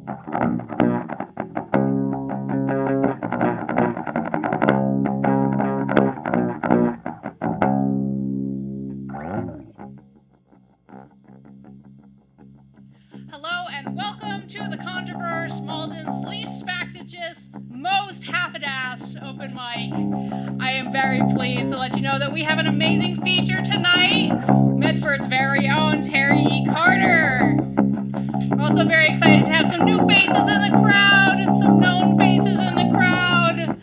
Hello and welcome to the Contro-Verse, Malden's least spactious, most half-assed open mic. I am very pleased to let you know that we have an amazing feature tonight, Medford's very own Terry E. Carter. We're also very excited to have some new faces in the crowd and some known faces in the crowd.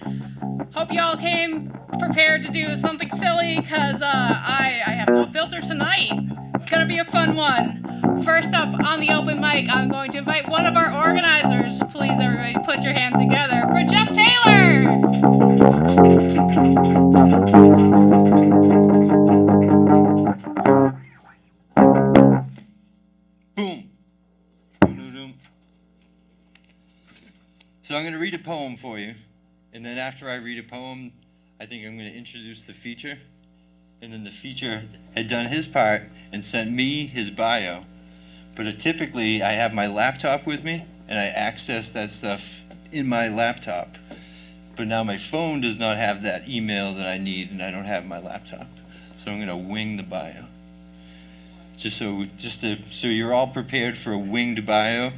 Hope you all came prepared to do something silly, because I have no filter tonight. It's going to be a fun one. First up on the open mic, I'm going to invite one of our organizers. Please, everybody, put your hands together for Jeff Taylor! Boom. So I'm going to read a poem for you, and then after I read a poem, I think I'm going to introduce the feature, and then the feature had done his part and sent me his bio. But typically, I have my laptop with me, and I access that stuff in my laptop. But now my phone does not have that email that I need, and I don't have my laptop. So I'm going to wing the bio. So you're all prepared for a winged bio.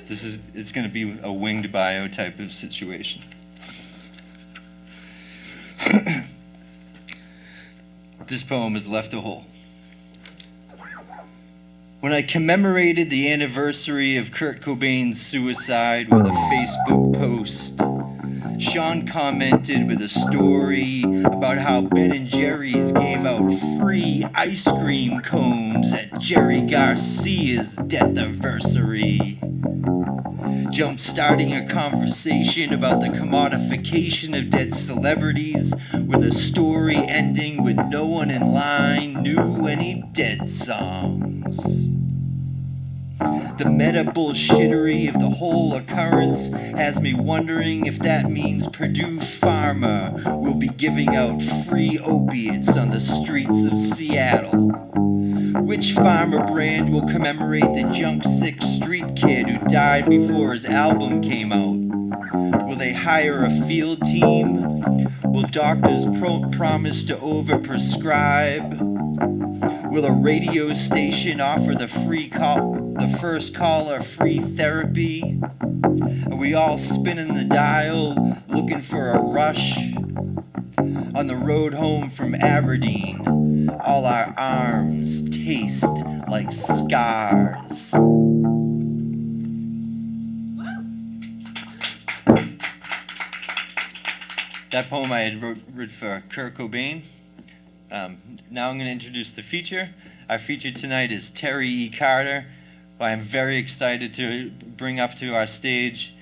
It's going to be a winged bio type of situation. This poem is Left a Hole. When I commemorated the anniversary of Kurt Cobain's suicide with a Facebook post, Sean commented with a story about how Ben & Jerry's gave out free ice cream cones at Jerry Garcia's death anniversary, jump-starting a conversation about the commodification of dead celebrities with a story ending with no one in line knew any Dead songs. The meta bullshittery of the whole occurrence has me wondering if that means Purdue Pharma will be giving out free opiates on the streets of Seattle. Which pharma brand will commemorate the junk-sick street kid who died before his album came out? Will they hire a field team? Will doctors promise to overprescribe? Will a radio station offer the first caller free therapy? Are we all spinning the dial, looking for a rush? On the road home from Aberdeen, all our arms taste like scars. That poem I had wrote for Kurt Cobain. Now I'm going to introduce the feature. Our feature tonight is Terry E. Carter, who I am very excited to bring up to our stage.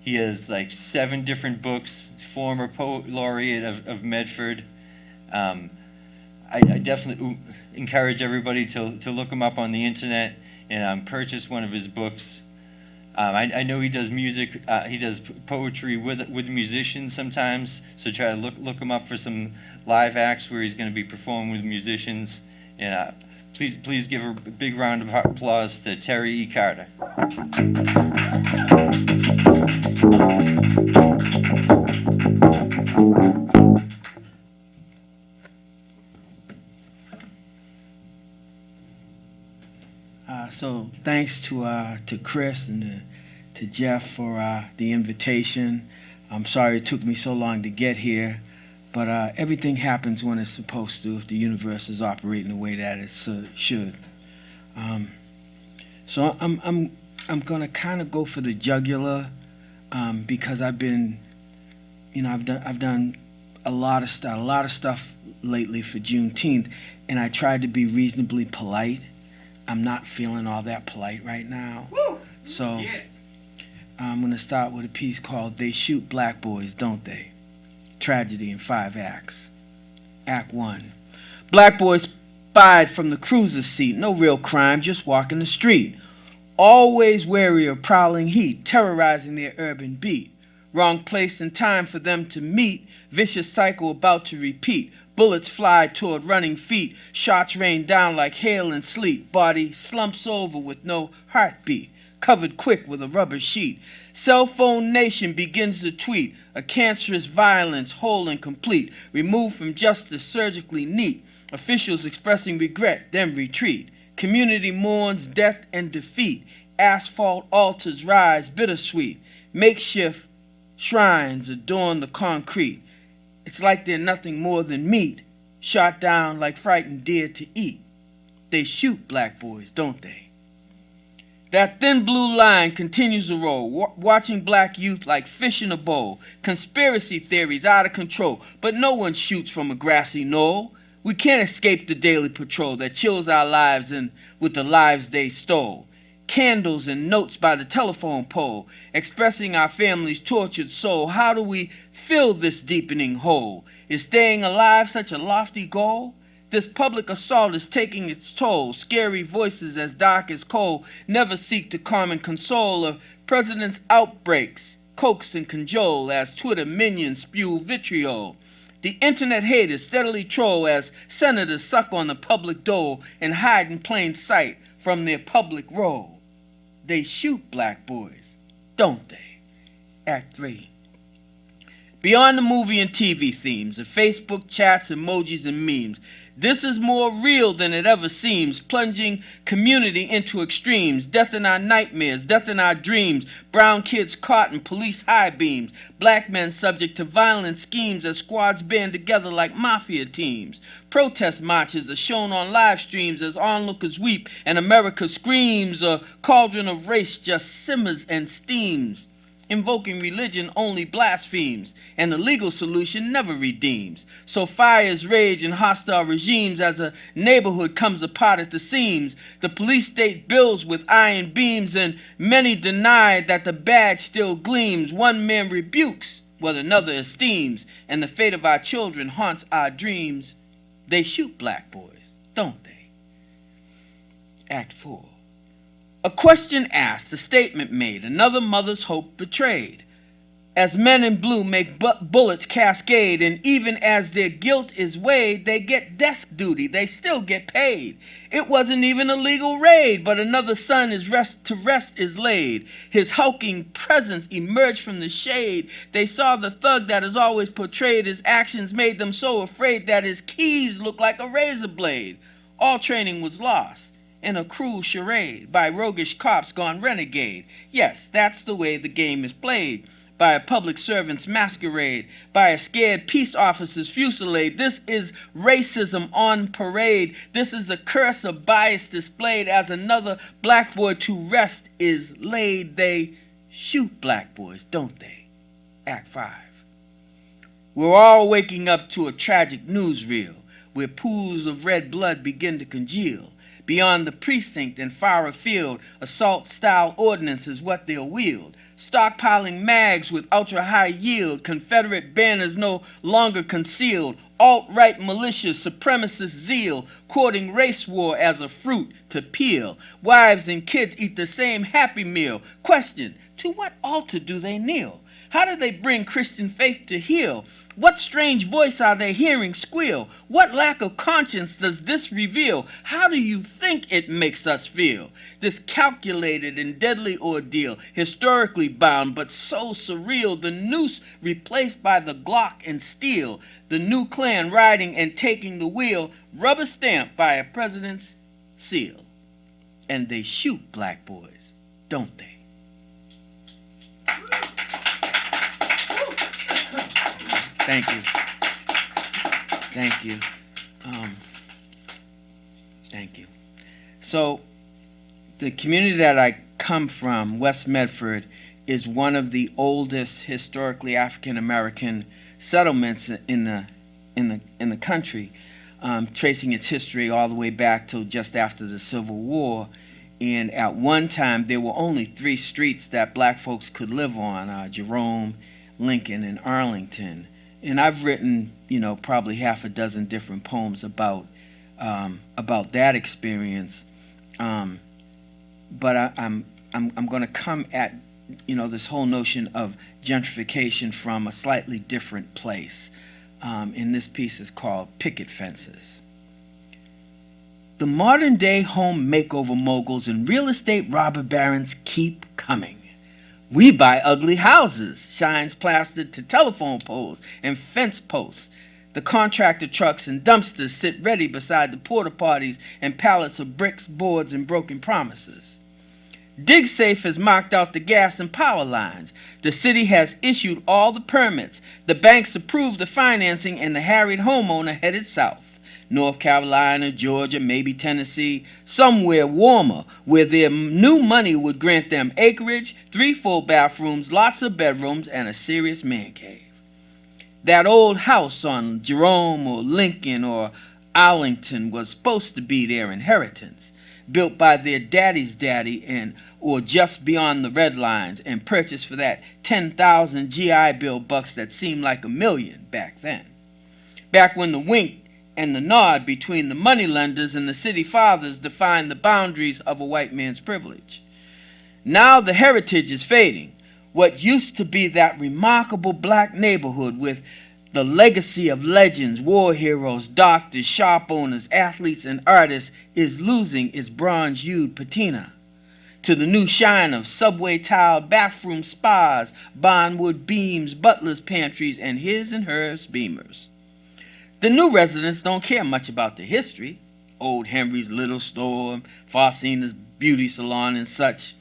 He has like 7 different books, former poet laureate of Medford. I definitely encourage everybody to look him up on the internet and purchase one of his books. I know he does music, he does poetry with musicians sometimes, so try to look him up for some live acts where he's going to be performing with musicians. And please give a big round of applause to Terry E. Carter. So thanks to Chris and to Jeff for the invitation. I'm sorry it took me so long to get here, but everything happens when it's supposed to if the universe is operating the way that it should. So I'm gonna kind of go for the jugular because I've been, I've done a lot of stuff lately for Juneteenth, and I tried to be reasonably polite. I'm not feeling all that polite right now. Woo! So Yes. I'm going to start with a piece called They Shoot Black Boys, Don't They? Tragedy in 5 acts. Act 1. Black boys spied from the cruiser's seat. No real crime, just walking the street. Always wary of prowling heat, terrorizing their urban beat. Wrong place and time for them to meet. Vicious cycle about to repeat. Bullets fly toward running feet. Shots rain down like hail and sleet. Body slumps over with no heartbeat. covered quick with a rubber sheet. Cell phone nation begins to tweet, a cancerous violence whole and complete, removed from justice surgically neat, officials expressing regret, then retreat. Community mourns death and defeat, asphalt altars rise bittersweet, makeshift shrines adorn the concrete. It's like they're nothing more than meat, shot down like frightened deer to eat. They shoot black boys, don't they? That thin blue line continues to roll, watching black youth like fish in a bowl. Conspiracy theories out of control, but no one shoots from a grassy knoll. We can't escape the daily patrol that chills our lives and with the lives they stole. Candles and notes by the telephone pole, expressing our family's tortured soul. How do we fill this deepening hole? Is staying alive such a lofty goal? This public assault is taking its toll. Scary voices as dark as coal never seek to calm and console. Of president's outbreaks, coax and cajole as Twitter minions spew vitriol. The internet haters steadily troll as senators suck on the public dole and hide in plain sight from their public role. They shoot black boys, don't they? Act 3. Beyond the movie and TV themes of Facebook chats, emojis, and memes, this is more real than it ever seems, plunging community into extremes, death in our nightmares, death in our dreams, brown kids caught in police high beams, black men subject to violent schemes as squads band together like mafia teams. Protest marches are shown on live streams as onlookers weep and America screams. A cauldron of race just simmers and steams. Invoking religion only blasphemes, and the legal solution never redeems. So fires rage in hostile regimes as a neighborhood comes apart at the seams. The police state builds with iron beams, and many deny that the badge still gleams. One man rebukes what another esteems, and the fate of our children haunts our dreams. They shoot black boys, don't they? Act 4. A question asked, a statement made, another mother's hope betrayed. As men in blue make bullets cascade, and even as their guilt is weighed, they get desk duty, they still get paid. It wasn't even a legal raid, but another son is to rest is laid. His hulking presence emerged from the shade. They saw the thug that is always portrayed. His actions made them so afraid that his keys looked like a razor blade. All training was lost in a cruel charade by roguish cops gone renegade. Yes, that's the way the game is played, by a public servant's masquerade, by a scared peace officer's fusillade. This is racism on parade. This is a curse of bias displayed as another black boy to rest is laid. They shoot black boys, don't they? Act 5. We're all waking up to a tragic newsreel where pools of red blood begin to congeal. Beyond the precinct and far afield, assault-style ordnance is what they'll wield. Stockpiling mags with ultra-high yield, Confederate banners no longer concealed, alt-right militia, supremacist zeal, courting race war as a fruit to peel. Wives and kids eat the same Happy Meal. Question, to what altar do they kneel? How do they bring Christian faith to heal? What strange voice are they hearing squeal? What lack of conscience does this reveal? How do you think it makes us feel? This calculated and deadly ordeal, historically bound but so surreal, the noose replaced by the Glock and steel, the new Klan riding and taking the wheel, rubber stamped by a president's seal. And they shoot black boys, don't they? Thank you. Thank you. Thank you. So, the community that I come from, West Medford, is one of the oldest historically African American settlements in the country, tracing its history all the way back to just after the Civil War. And at one time, there were only 3 streets that black folks could live on: Jerome, Lincoln, and Arlington. And I've written, probably half a dozen different poems about that experience. But I'm going to come at, this whole notion of gentrification from a slightly different place. And this piece is called Picket Fences. The modern-day home makeover moguls and real estate robber barons keep coming. We buy ugly houses, signs plastered to telephone poles and fence posts. The contractor trucks and dumpsters sit ready beside the porta potties and pallets of bricks, boards, and broken promises. DigSafe has marked out the gas and power lines. The city has issued all the permits. The banks approved the financing, and the harried homeowner headed south. North Carolina, Georgia, maybe Tennessee, somewhere warmer where their new money would grant them acreage, 3 full bathrooms, lots of bedrooms, and a serious man cave. That old house on Jerome or Lincoln or Arlington was supposed to be their inheritance, built by their daddy's daddy or just beyond the red lines, and purchased for that 10,000 GI Bill bucks that seemed like $1 million back then. Back when the wink and the nod between the moneylenders and the city fathers defined the boundaries of a white man's privilege. Now the heritage is fading. What used to be that remarkable black neighborhood with the legacy of legends, war heroes, doctors, shop owners, athletes, and artists is losing its bronze-hued patina to the new shine of subway-tiled bathroom spas, bondwood beams, butlers' pantries, and his and hers beamers. The new residents don't care much about the history, old Henry's little store, Faustina's beauty salon and such,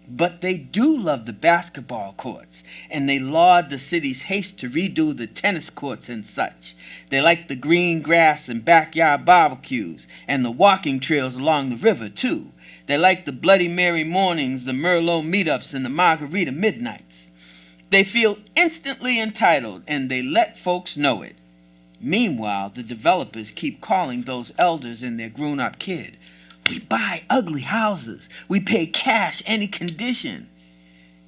but they do love the basketball courts, and they laud the city's haste to redo the tennis courts and such. They like the green grass and backyard barbecues, and the walking trails along the river, too. They like the Bloody Mary mornings, the Merlot meetups, and the margarita midnights. They feel instantly entitled, and they let folks know it. Meanwhile, the developers keep calling those elders and their grown-up kid. We buy ugly houses. We pay cash any condition.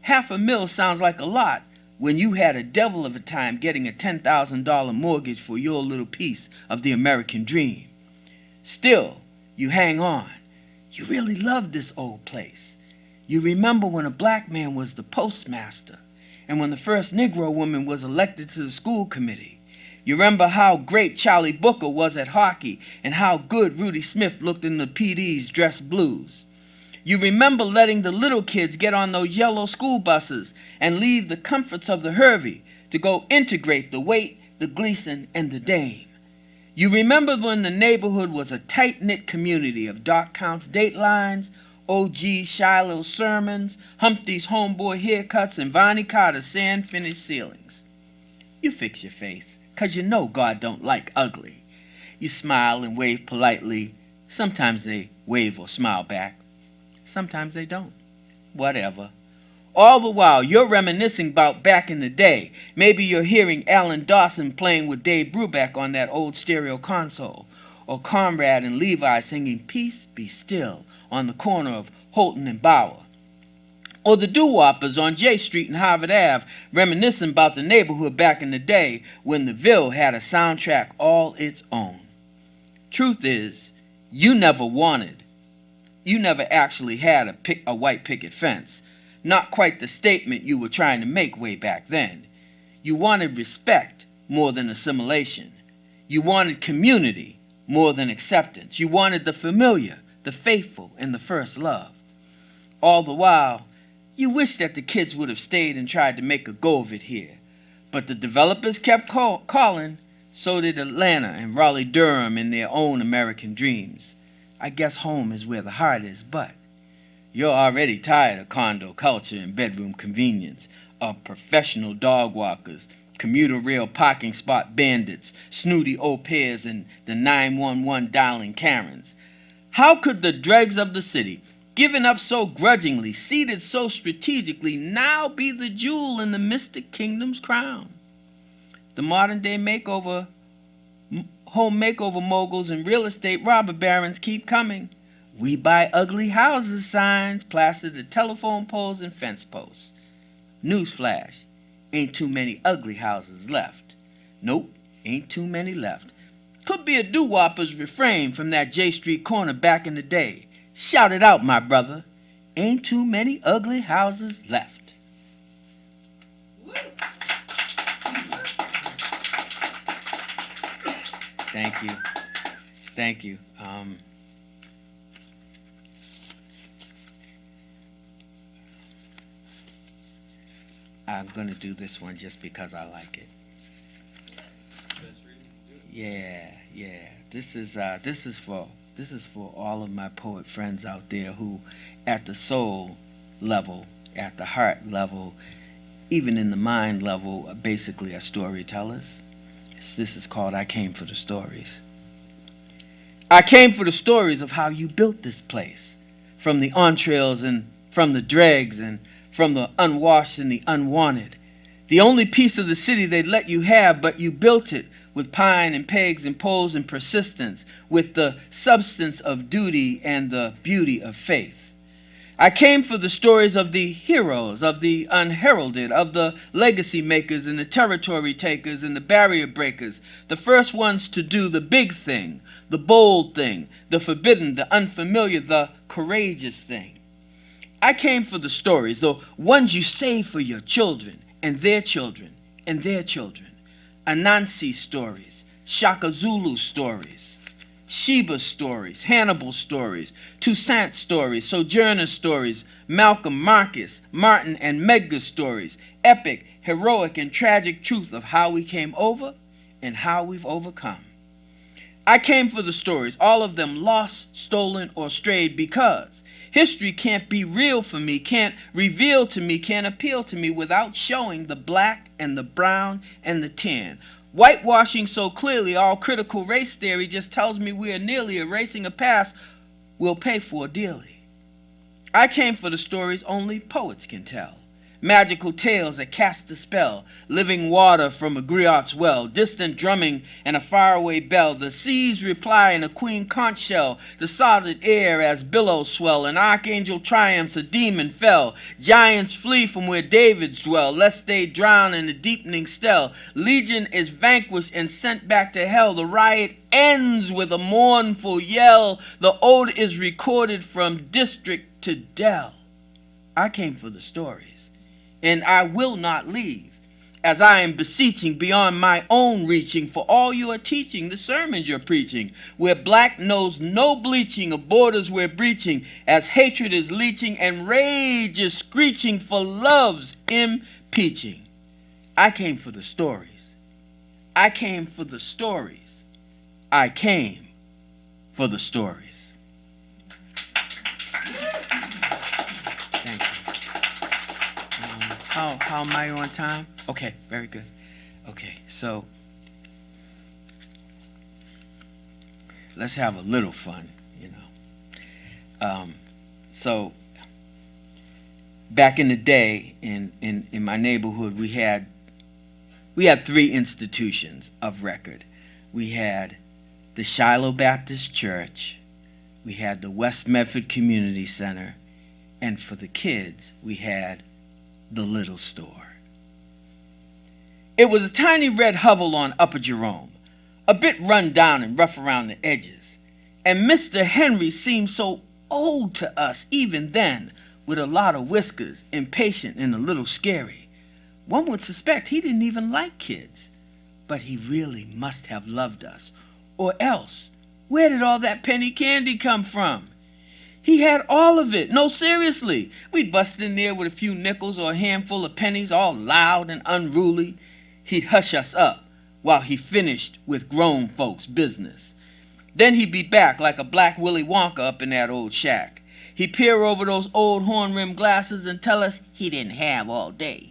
$500,000 sounds like a lot when you had a devil of a time getting a $10,000 mortgage for your little piece of the American dream. Still, you hang on. You really love this old place. You remember when a black man was the postmaster, and when the first Negro woman was elected to the school committee. You remember how great Charlie Booker was at hockey and how good Rudy Smith looked in the PD's dress blues. You remember letting the little kids get on those yellow school buses and leave the comforts of the Hervey to go integrate the Waite, the Gleason, and the Dame. You remember when the neighborhood was a tight-knit community of Doc Count's datelines, O.G. Shiloh's sermons, Humpty's homeboy haircuts, and Vonnie Carter's sand-finished ceilings. You fix your face, 'cause you know God don't like ugly. You smile and wave politely. Sometimes they wave or smile back. Sometimes they don't. Whatever. All the while, you're reminiscing about back in the day. Maybe you're hearing Alan Dawson playing with Dave Brubeck on that old stereo console, or Conrad and Levi singing Peace Be Still on the corner of Holton and Bauer. Or the doo-woppers on J Street and Harvard Ave, reminiscing about the neighborhood back in the day when the Ville had a soundtrack all its own. Truth is, you never actually had a white picket fence. Not quite the statement you were trying to make way back then. You wanted respect more than assimilation. You wanted community more than acceptance. You wanted the familiar, the faithful, and the first love. All the while, you wish that the kids would have stayed and tried to make a go of it here. But the developers kept calling, so did Atlanta and Raleigh-Durham in their own American dreams. I guess home is where the heart is, but you're already tired of condo culture and bedroom convenience, of professional dog walkers, commuter rail parking spot bandits, snooty au pairs, and the 911 dialing Karens. How could the dregs of the city, given up so grudgingly, seated so strategically, now be the jewel in the mystic kingdom's crown? The modern-day home makeover moguls and real estate robber barons keep coming. We buy ugly houses signs plastered to telephone poles and fence posts. Newsflash, ain't too many ugly houses left. Nope, ain't too many left. Could be a doo-wopper's refrain from that J Street corner back in the day. Shout it out, my brother. Ain't too many ugly houses left. Thank you. Thank you. I'm going to do this one just because I like it. Yeah. This is for all of my poet friends out there who, at the soul level, at the heart level, even in the mind level, basically are storytellers. This is called I Came for the Stories. I came for the stories of how you built this place, from the entrails and from the dregs and from the unwashed and the unwanted. The only piece of the city they'd let you have, but you built it with pine and pegs and poles and persistence, with the substance of duty and the beauty of faith. I came for the stories of the heroes, of the unheralded, of the legacy makers and the territory takers and the barrier breakers, the first ones to do the big thing, the bold thing, the forbidden, the unfamiliar, the courageous thing. I came for the stories, the ones you save for your children and their children and their children. Anansi stories, Shaka Zulu stories, Sheba stories, Hannibal stories, Toussaint stories, Sojourner stories, Malcolm, Marcus, Martin, and Medgar stories, epic, heroic, and tragic truth of how we came over and how we've overcome. I came for the stories, all of them lost, stolen, or strayed, because history can't be real for me, can't reveal to me, can't appeal to me without showing the black and the brown and the tan. Whitewashing so clearly all critical race theory just tells me we are nearly erasing a past we'll pay for dearly. I came for the stories only poets can tell. Magical tales that cast a spell, living water from a griot's well, distant drumming and a faraway bell, the seas reply in a queen conch shell, the solid air as billows swell, an archangel triumphs, a demon fell, giants flee from where Davids dwell, lest they drown in the deepening still, legion is vanquished and sent back to hell, the riot ends with a mournful yell, the ode is recorded from district to dell. I came for the stories, and I will not leave, as I am beseeching beyond my own reaching for all you are teaching, the sermons you're preaching, where black knows no bleaching of borders we're breaching, as hatred is leaching and rage is screeching for love's impeaching. I came for the stories. I came for the stories. I came for the stories. How am I on time? Okay, very good. Okay, so let's have a little fun, you know. So back in the day, in my neighborhood, we had three institutions of record. We had the Shiloh Baptist Church, we had the West Medford Community Center, and for the kids, we had the Little Store. It was a tiny red hovel on Upper Jerome, a bit run down and rough around the edges, and Mr. Henry seemed so old to us even then, with a lot of whiskers, impatient and a little scary. One would suspect he didn't even like kids, but he really must have loved us, or else, where did all that penny candy come from? He had all of it. No, seriously. We'd bust in there with a few nickels or a handful of pennies, all loud and unruly. He'd hush us up while he finished with grown folks' business. Then he'd be back like a black Willy Wonka up in that old shack. He'd peer over those old horn-rimmed glasses and tell us he didn't have all day.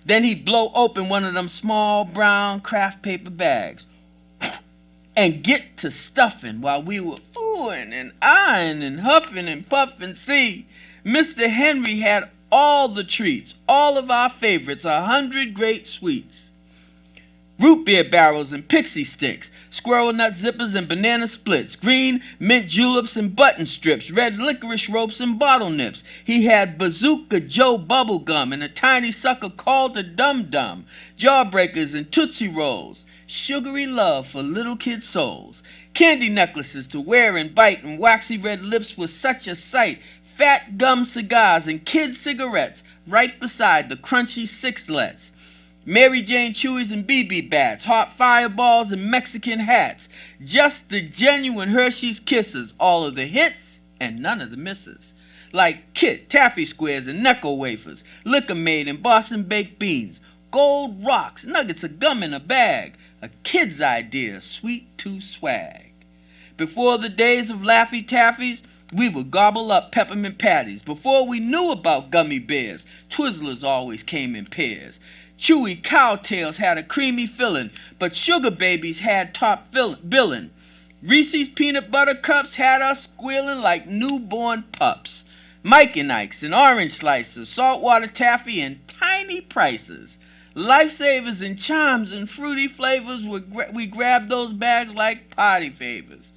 Then he'd blow open one of them small brown craft paper bags and get to stuffing while we were oohing and eyeing and huffing and puffing. See, Mr. Henry had all the treats, all of our favorites, 100 great sweets. Root beer barrels and pixie sticks, squirrel nut zippers and banana splits, green mint juleps and button strips, red licorice ropes and bottle nips. He had Bazooka Joe bubble gum and a tiny sucker called the Dum Dum, jawbreakers and Tootsie Rolls, sugary love for little kid souls, candy necklaces to wear and bite, and waxy red lips was such a sight, fat gum cigars and kid cigarettes right beside the crunchy sixlets, Mary Jane Chewies and BB bats, hot fireballs and Mexican hats, just the genuine Hershey's Kisses, all of the hits and none of the misses. like Kit, Taffy Squares, and Necco Wafers, Liquor Made, and Boston Baked Beans, Gold Rocks, nuggets of gum in a bag, a kid's idea, sweet to swag. Before the days of Laffy Taffies, we would gobble up peppermint patties. Before we knew about gummy bears, Twizzlers always came in pairs. Chewy cowtails had a creamy filling, but Sugar Babies had top billing. Reese's peanut butter cups had us squealing like newborn pups. Mike and Ike's and orange slices, saltwater taffy and tiny prices. Lifesavers and chimes and fruity flavors, we grabbed those bags like party favors.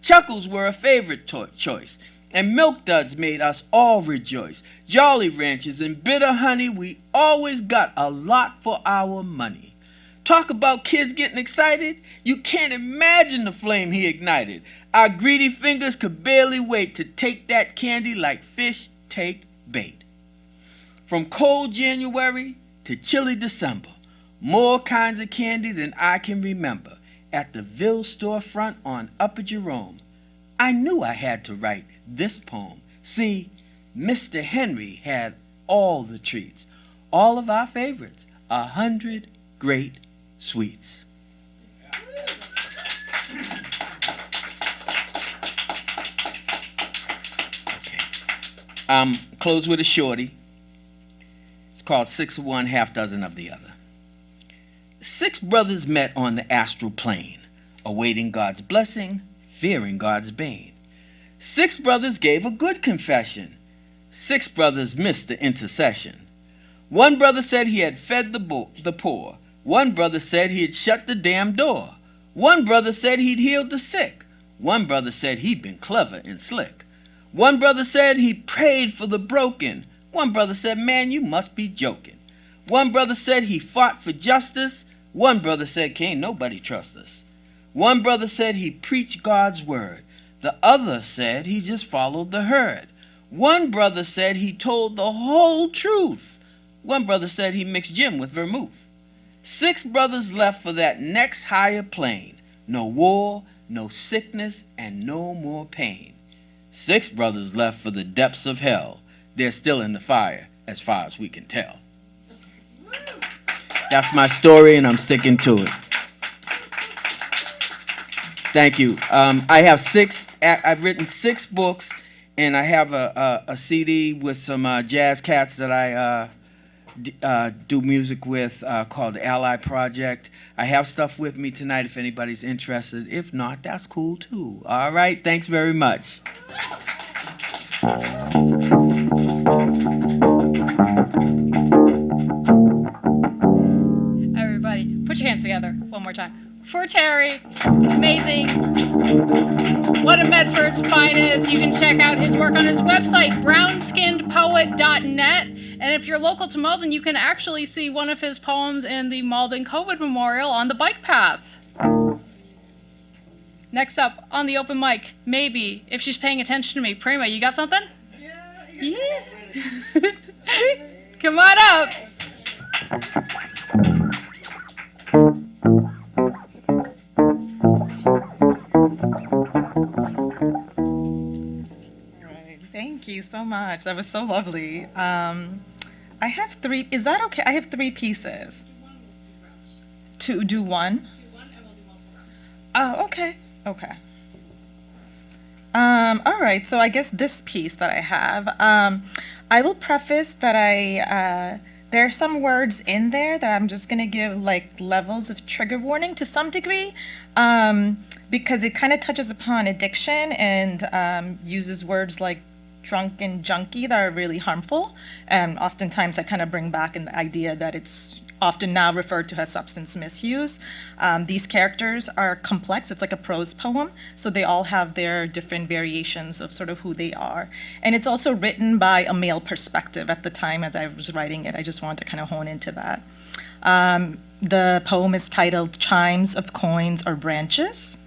Chuckles were a favorite choice, and Milk Duds made us all rejoice. Jolly Ranchers and bitter honey, we always got a lot for our money. Talk about kids getting excited, you can't imagine the flame he ignited. Our greedy fingers could barely wait to take that candy like fish take bait. From cold January to chilly December, more kinds of candy than I can remember. At the Ville storefront on Upper Jerome, I knew I had to write this poem. See, Mr. Henry had all the treats, all of our favorites, 100 great sweets. Okay. Close with a shorty. It's called 6 of one, half dozen of the other. 6 brothers met on the astral plane, awaiting God's blessing, fearing God's bane. 6 brothers gave a good confession. 6 brothers missed the intercession. 1 brother said he had fed the poor. 1 brother said he had shut the damn door. 1 brother said he'd healed the sick. 1 brother said he'd been clever and slick. 1 brother said he prayed for the broken. 1 brother said, man, you must be joking. 1 brother said he fought for justice. 1 brother said, can't nobody trust us. 1 brother said he preached God's word. The other said he just followed the herd. 1 brother said he told the whole truth. 1 brother said he mixed gin with vermouth. 6 brothers left for that next higher plane. No war, no sickness, and no more pain. 6 brothers left for the depths of hell. They're still in the fire, as far as we can tell. That's my story, and I'm sticking to it. Thank you. I have I've written 6 books, and I have a CD with some jazz cats that I do music with called the Ally Project. I have stuff with me tonight if anybody's interested. If not, that's cool too. All right, thanks very much. Everybody, put your hands together one more time. For Terry, amazing. One of Medford's finest. You can check out his work on his website, brownskinnedpoet.net. And if you're local to Malden, you can actually see one of his poems in the Malden COVID Memorial on the bike path. Next up, on the open mic, maybe, if she's paying attention to me, Prema, you got something? Yeah. Come on up. Thank you so much. That was so lovely. I have 3. Is that okay? I have 3 pieces. To do one? Oh, okay. Okay. All right. So I guess this piece that I have, I will preface that there are some words in there that I'm just gonna give like levels of trigger warning to some degree, because it kind of touches upon addiction and uses words like drunk and junkie that are really harmful, and oftentimes I kind of bring back in the idea that it's often now referred to as substance misuse. These characters are complex. It's like a prose poem, so they all have their different variations of sort of who they are. And it's also written by a male perspective at the time as I was writing it. I just wanted to kind of hone into that. The poem is titled Chimes of Coins or Branches.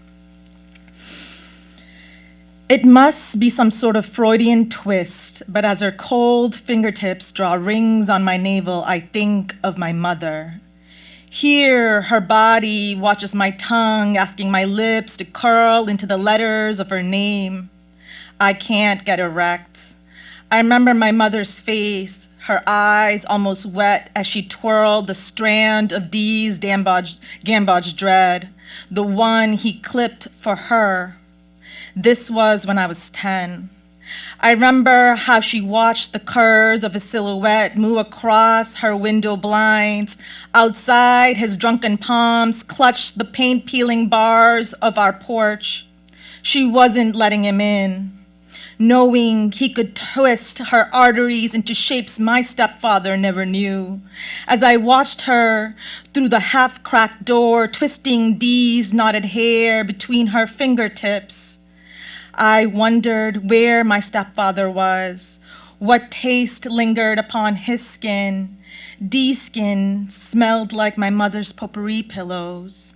It must be some sort of Freudian twist, but as her cold fingertips draw rings on my navel, I think of my mother. Here, her body watches my tongue, asking my lips to curl into the letters of her name. I can't get erect. I remember my mother's face, her eyes almost wet as she twirled the strand of Dee's gambage dread, the one he clipped for her. This was when I was 10. I remember how she watched the curves of his silhouette move across her window blinds. Outside, his drunken palms clutched the paint-peeling bars of our porch. She wasn't letting him in, knowing he could twist her arteries into shapes my stepfather never knew. As I watched her through the half-cracked door, twisting Dee's knotted hair between her fingertips, I wondered where my stepfather was, what taste lingered upon his skin. Dee's skin smelled like my mother's potpourri pillows.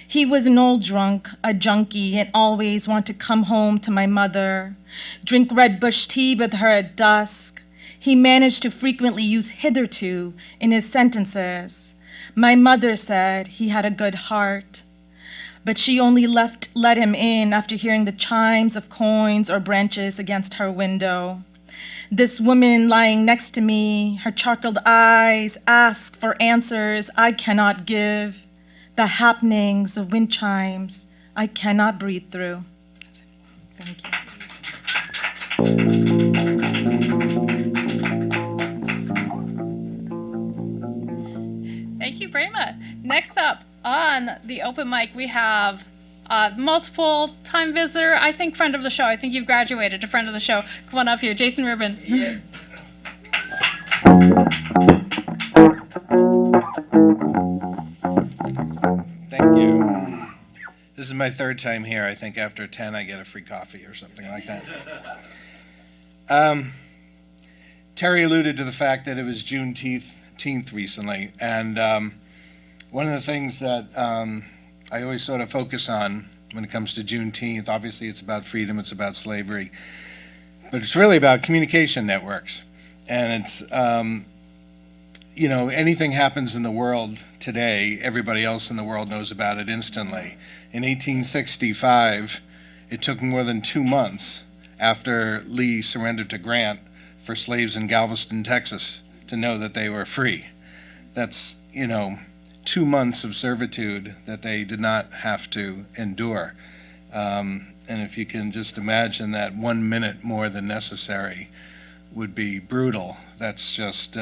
He was an old drunk, a junkie, and always wanted to come home to my mother, drink red bush tea with her at dusk. He managed to frequently use hitherto in his sentences. My mother said he had a good heart, but she only let him in after hearing the chimes of coins or branches against her window. This woman lying next to me, her charcoaled eyes ask for answers I cannot give, the happenings of wind chimes I cannot breathe through. Thank you. Thank you, Prema. Next up on the open mic, we have multiple time visitor, I think friend of the show. I think you've graduated to friend of the show. Come on up here, Jason Rubin. Yeah. Thank you. This is my third time here. I think after 10 I get a free coffee or something like that. Terry alluded to the fact that it was Juneteenth recently, and one of the things that I always sort of focus on when it comes to Juneteenth, obviously it's about freedom, it's about slavery, but it's really about communication networks. And it's, anything happens in the world today, everybody else in the world knows about it instantly. In 1865, it took more than 2 months after Lee surrendered to Grant for slaves in Galveston, Texas, to know that they were free. That's, 2 months of servitude that they did not have to endure. And if you can just imagine that 1 minute more than necessary would be brutal, that's just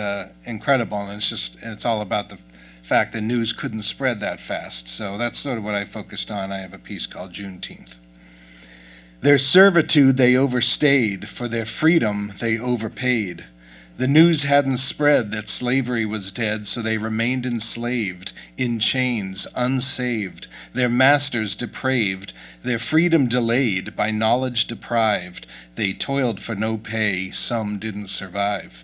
incredible. And it's all about the fact that news couldn't spread that fast. So that's sort of what I focused on. I have a piece called Juneteenth. Their servitude they overstayed, for their freedom they overpaid. The news hadn't spread that slavery was dead, so they remained enslaved, in chains, unsaved, their masters depraved, their freedom delayed, by knowledge deprived. They toiled for no pay, some didn't survive,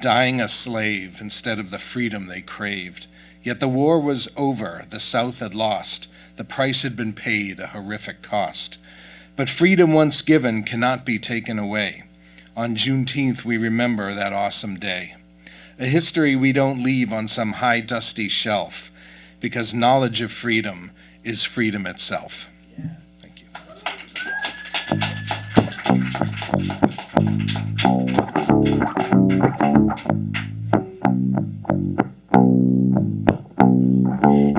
dying a slave instead of the freedom they craved. Yet the war was over, the South had lost, the price had been paid, a horrific cost. But freedom once given cannot be taken away. On Juneteenth, we remember that awesome day. A history we don't leave on some high, dusty shelf, because knowledge of freedom is freedom itself. Yeah. Thank you.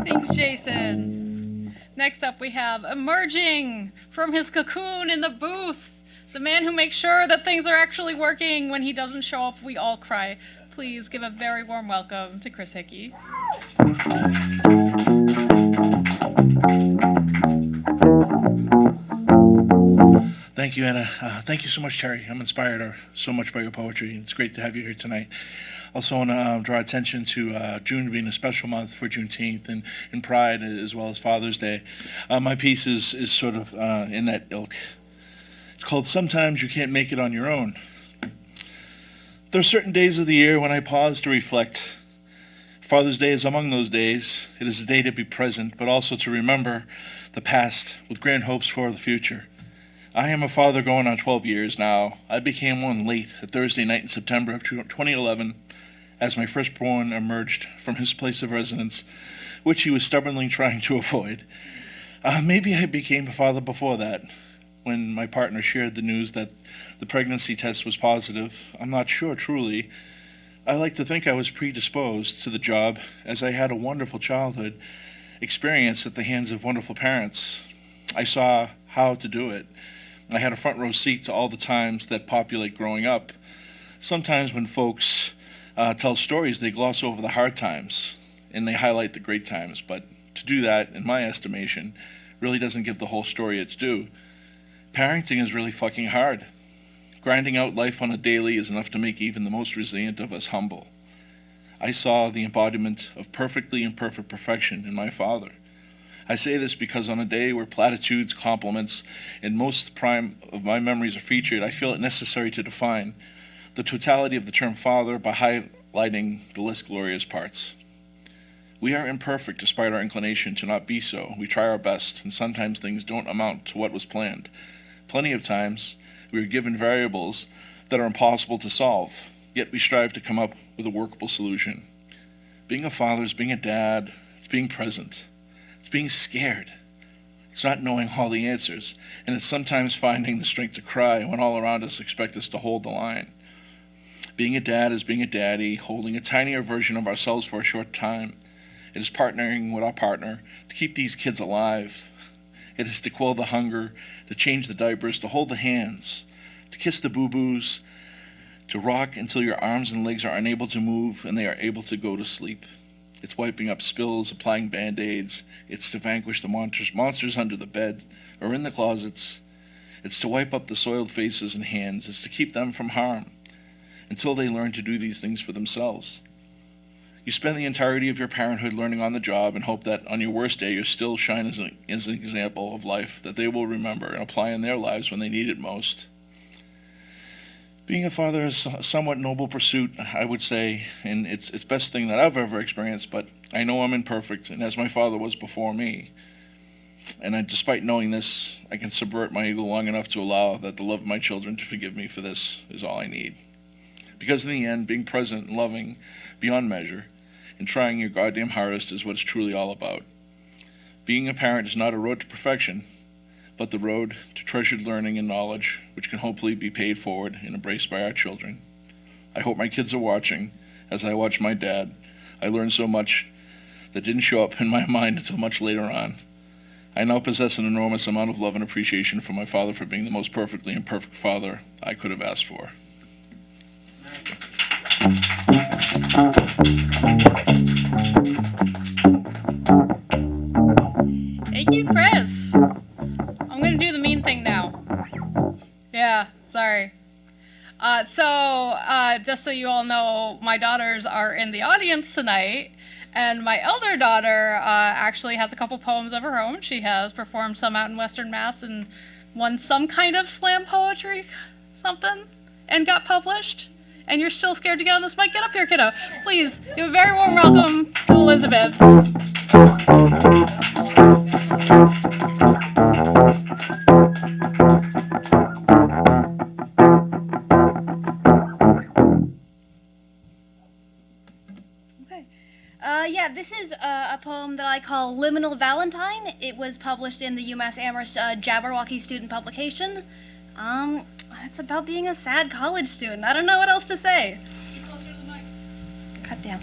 Thanks, Jason. Next up, we have emerging from his cocoon in the booth, the man who makes sure that things are actually working. When he doesn't show up, we all cry. Please give a very warm welcome to Chris Hickey. Thank you, Anna. Thank you so much, Terry. I'm inspired so much by your poetry. It's great to have you here tonight. Also want to draw attention to June being a special month for Juneteenth and Pride, as well as Father's Day. My piece is sort of in that ilk. It's called Sometimes You Can't Make It on Your Own. There are certain days of the year when I pause to reflect. Father's Day is among those days. It is a day to be present, but also to remember the past with grand hopes for the future. I am a father going on 12 years now. I became one late a Thursday night in September of 2011 as my firstborn emerged from his place of residence, which he was stubbornly trying to avoid. Maybe I became a father before that, when my partner shared the news that the pregnancy test was positive. I'm not sure, truly. I like to think I was predisposed to the job, as I had a wonderful childhood experience at the hands of wonderful parents. I saw how to do it. I had a front row seat to all the times that populate growing up. Sometimes when folks tell stories, they gloss over the hard times and they highlight the great times, but to do that, in my estimation, really doesn't give the whole story its due. Parenting is really fucking hard. Grinding out life on a daily is enough to make even the most resilient of us humble. I saw the embodiment of perfectly imperfect perfection in my father. I say this because on a day where platitudes, compliments, and most prime of my memories are featured, I feel it necessary to define the totality of the term father by highlighting the less glorious parts. We are imperfect despite our inclination to not be so. We try our best, and sometimes things don't amount to what was planned. Plenty of times, we are given variables that are impossible to solve, yet we strive to come up with a workable solution. Being a father is being a dad. It's being present. It's being scared. It's not knowing all the answers, and it's sometimes finding the strength to cry when all around us expect us to hold the line. Being a dad is being a daddy, holding a tinier version of ourselves for a short time. It is partnering with our partner to keep these kids alive. It is to quell the hunger, to change the diapers, to hold the hands, to kiss the boo-boos, to rock until your arms and legs are unable to move and they are able to go to sleep. It's wiping up spills, applying Band-Aids. It's to vanquish the monsters under the bed or in the closets. It's to wipe up the soiled faces and hands. It's to keep them from harm until they learn to do these things for themselves. You spend the entirety of your parenthood learning on the job and hope that on your worst day you still shine as an example of life that they will remember and apply in their lives when they need it most. Being a father is a somewhat noble pursuit, I would say, and it's the best thing that I've ever experienced, but I know I'm imperfect, and as my father was before me. And despite knowing this, I can subvert my ego long enough to allow that the love of my children to forgive me for this is all I need. Because in the end, being present and loving beyond measure and trying your goddamn hardest is what it's truly all about. Being a parent is not a road to perfection, but the road to treasured learning and knowledge, which can hopefully be paid forward and embraced by our children. I hope my kids are watching. As I watch my dad, I learned so much that didn't show up in my mind until much later on. I now possess an enormous amount of love and appreciation for my father for being the most perfectly imperfect father I could have asked for. Thank you, Chris. I'm gonna do the mean thing now. Yeah, sorry. Just so you all know, my daughters are in the audience tonight, and my elder daughter actually has a couple poems of her own. She has performed some out in Western Mass and won some kind of slam poetry, something, and got published. And you're still scared to get on this mic? Get up here, kiddo. Please, give a very warm welcome to Elizabeth. This is a poem that I call Liminal Valentine. It was published in the UMass Amherst Jabberwocky student publication. It's about being a sad college student. I don't know what else to say. Get closer to the mic. God damn.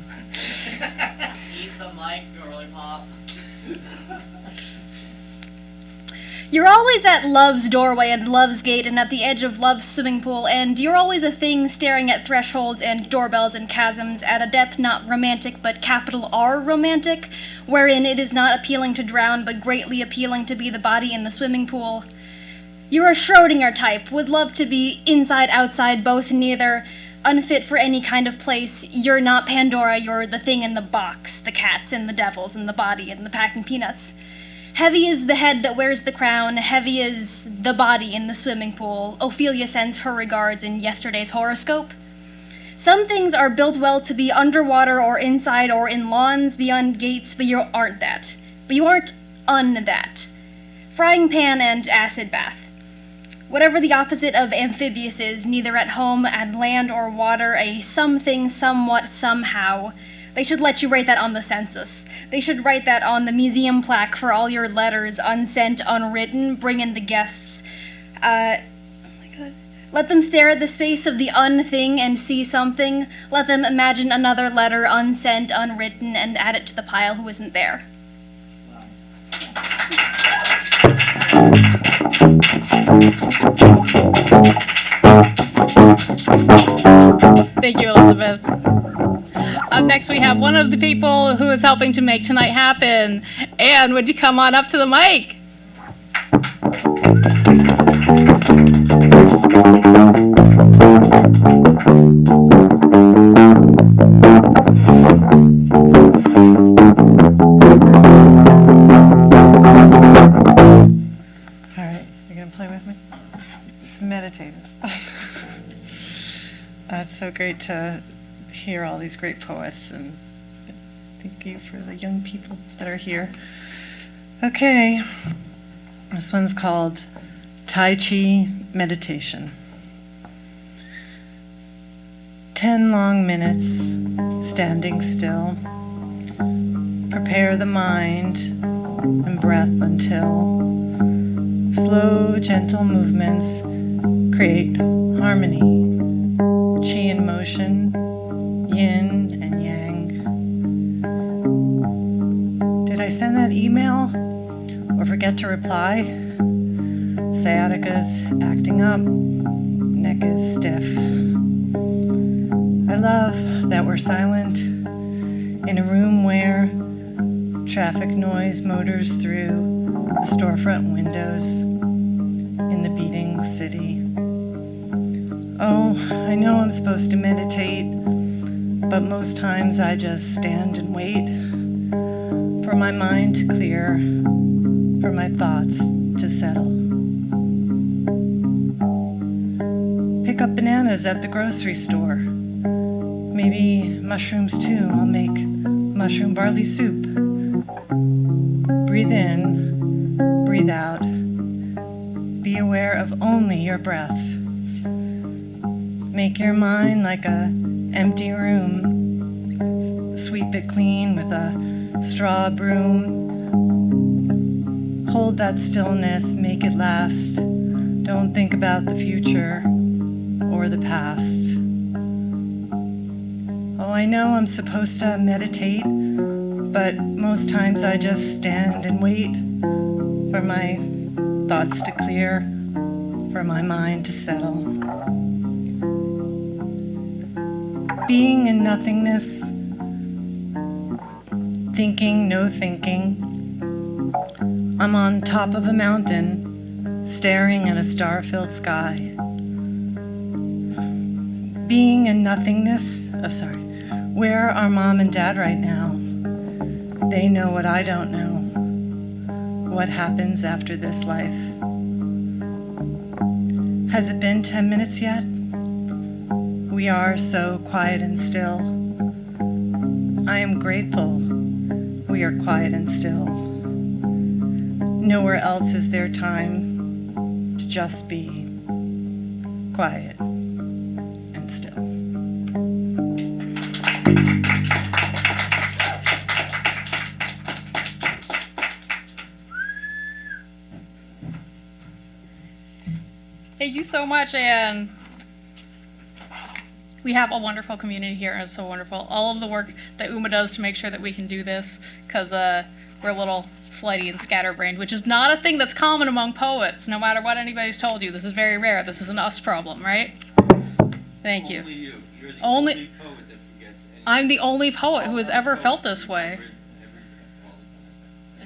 Eat the mic, girly pop. You're always at love's doorway and love's gate and at the edge of love's swimming pool, and you're always a thing staring at thresholds and doorbells and chasms at a depth not romantic but capital R romantic, wherein it is not appealing to drown but greatly appealing to be the body in the swimming pool. You're a Schrodinger type, would love to be inside, outside, both, neither, unfit for any kind of place. You're not Pandora, you're the thing in the box, the cats and the devils and the body and the packing peanuts. Heavy is the head that wears the crown, heavy is the body in the swimming pool. Ophelia sends her regards in yesterday's horoscope. Some things are built well to be underwater or inside or in lawns beyond gates, but you aren't that. But you aren't that. Frying pan and acid bath. Whatever the opposite of amphibious is, neither at home, at land or water, a something, somewhat, somehow. They should let you write that on the census. They should write that on the museum plaque for all your letters, unsent, unwritten, bring in the guests. Let them stare at the space of the unthing and see something. Let them imagine another letter unsent, unwritten, and add it to the pile who isn't there. Thank you, Elizabeth. Up next, we have one of the people who is helping to make tonight happen. Anne, would you come on up to the mic? All right, you're gonna play with me? It's meditative. It's so great to hear all these great poets, and thank you for the young people that are here. Okay, this one's called Tai Chi Meditation. 10 long minutes standing still. Prepare the mind and breath until slow, gentle movements create harmony. Qi in motion, yin and yang. Did I send that email or forget to reply? Sciatica's acting up, neck is stiff. I love that we're silent in a room where traffic noise motors through the storefront windows in the beating city. Oh, I know I'm supposed to meditate, but most times I just stand and wait for my mind to clear, for my thoughts to settle. Pick up bananas at the grocery store. Maybe mushrooms too. I'll make mushroom barley soup. Breathe in, breathe out. Be aware of only your breath. Make your mind like an empty room. Sweep it clean with a straw broom. Hold that stillness, make it last. Don't think about the future or the past. Oh, I know I'm supposed to meditate, but most times I just stand and wait for my thoughts to clear, for my mind to settle. Being in nothingness, thinking, no thinking. I'm on top of a mountain, staring at a star-filled sky. Being in nothingness, where are mom and dad right now? They know what I don't know. What happens after this life? Has it been 10 minutes yet? We are so quiet and still. I am grateful we are quiet and still. Nowhere else is there time to just be quiet and still. Thank you so much, Anne. We have a wonderful community here, and it's so wonderful. All of the work that Uma does to make sure that we can do this, because we're a little flighty and scatterbrained, which is not a thing that's common among poets, no matter what anybody's told you. This is very rare. This is an us problem, right? Thank you. Only you. You're the Only- only poet that forgets anything. I'm the only poet who has ever felt this way.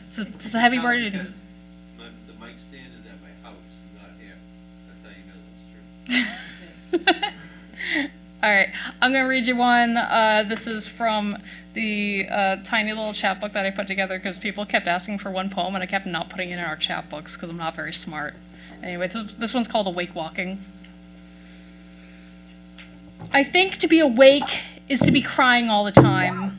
It's a heavy burden. Because the mic stand is at my house, not here. That's how you know that's true. All right, I'm going to read you one. This is from the tiny little chapbook that I put together because people kept asking for one poem and I kept not putting it in our chapbooks because I'm not very smart. Anyway, this one's called Awake Walking. I think to be awake is to be crying all the time,